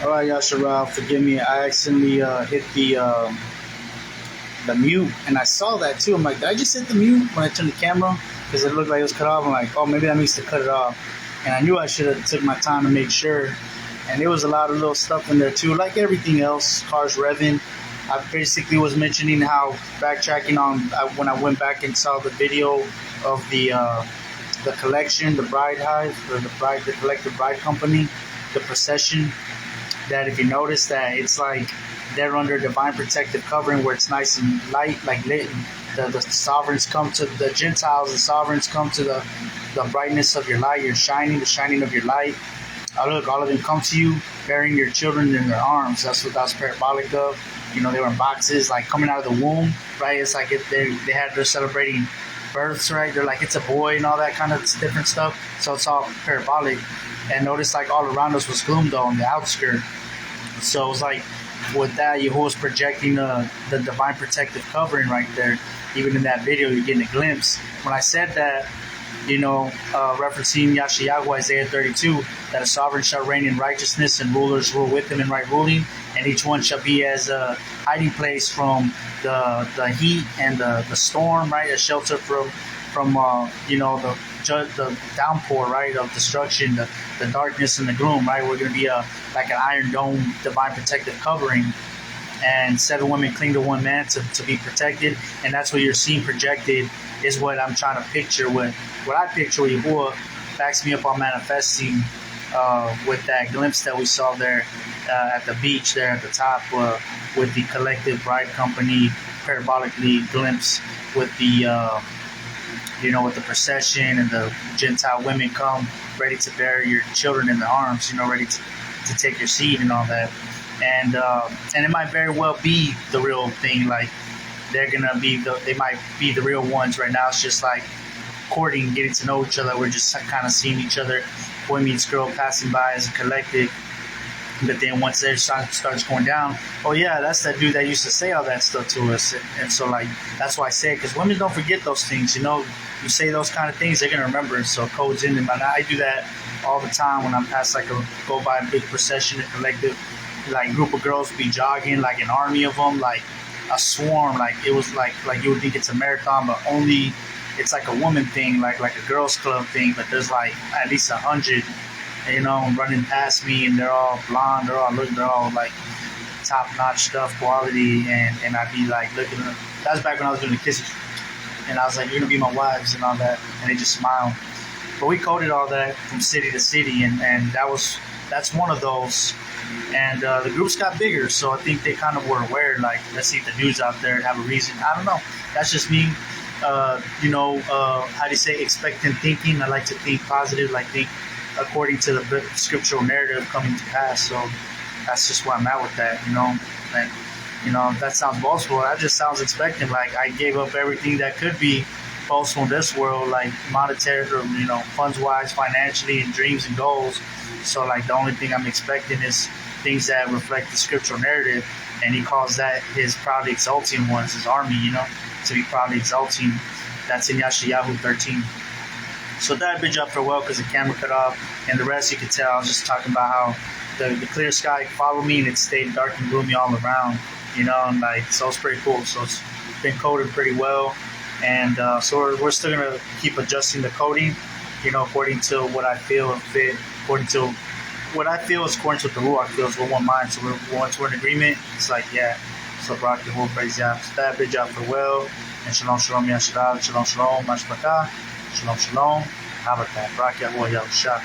All right, Yasha, forgive me. I accidentally hit the mute, and I saw that too. I'm like, did I just hit the mute when I turned the camera? Because it looked like it was cut off. I'm like, oh, maybe that means to cut it off. And I knew I should have took my time to make sure. And there was a lot of little stuff in there too, like everything else. Cars revving. I basically was mentioning how backtracking on when I went back and saw the video of the collection, the Bride Hive, or the collective bride company, the Procession. That if you notice that it's like they're under divine protective covering where it's nice and light, like lit. The sovereigns come to the Gentiles, the sovereigns come to the brightness of your light, the shining of your light. Look, all of them come to you bearing your children in their arms. That's what that's parabolic of. You know, they were in boxes, like coming out of the womb, right? It's like they're celebrating births, right? They're like, it's a boy and all that kind of different stuff. So it's all parabolic. And notice like all around us was gloom though on the outskirts. So it was like with that, YAHUAH was projecting the divine protective covering right there. Even in that video, you're getting a glimpse. When I said that, referencing YAHUAH, Isaiah 32, that a sovereign shall reign in righteousness and rulers rule with him in right ruling, and each one shall be as a hiding place from the heat and the storm, right? A shelter from the downpour, right, of destruction, the darkness and the gloom, right? We're going to be like an iron dome, divine protective covering, and 7 women cling to one man to be protected, and that's what you're seeing projected is what I'm trying to picture. What I picture with YAHUAH backs me up on manifesting with that glimpse that we saw there at the beach there at the top with the collective bride company parabolically glimpse with the with the procession and the Gentile women come ready to bear your children in their arms, ready to take your seed and all that. And it might very well be the real thing. Like they might be the real ones right now. It's just like courting, getting to know each other. We're just kind of seeing each other, boy meets girl, passing by as a collective. But then once their sun starts going down, oh yeah, that's that dude that used to say all that stuff to us. And so like that's why I say it, because women don't forget those things. You say those kind of things, they're gonna remember it. So codes in them. And I do that all the time when I'm past go by a big procession, a collective, like group of girls be jogging, like an army of them, like a swarm. Like it was like you would think it's a marathon, but only it's like a woman thing, like a girls club thing. But there's like at least 100. Running past me, and they're all blonde, they're all like top-notch stuff, quality, and I'd be like looking at them. That was back when I was doing the kisses, and I was like, you're gonna be my wives and all that, and they just smiled. But we coded all that from city to city, and that's one of those. And the groups got bigger, so I think they kind of were aware, like, let's see if the dudes out there have a reason. I don't know. That's just me. How do you say, expectant thinking. I like to think positive, think according to the scriptural narrative coming to pass. So that's just where I'm at with that, And, that sounds boastful. That just sounds expectant. Like I gave up everything that could be boastful in this world, like monetary or, funds-wise, financially, and dreams and goals. So, the only thing I'm expecting is things that reflect the scriptural narrative. And he calls that his proudly exalting ones, his army, to be proudly exalting. That's in Yeshayahu 13. So that bid up for well because the camera cut off, and the rest you could tell. I was just talking about how the clear sky followed me and it stayed dark and gloomy all around, so it's pretty cool. So it's been coded pretty well, and so we're still gonna keep adjusting the coding, according to what I feel and fit, according to what I feel is according to what the Ruach feels. We're one mind, so once we're in agreement, it's like yeah. So Barak the whole praise Yah. So that bid up for well, and shalom shalom Yashadal, shalom shalom Mashpaka. Shalom, shalom. How about that? BARAK YAHUAH YAHUSHA.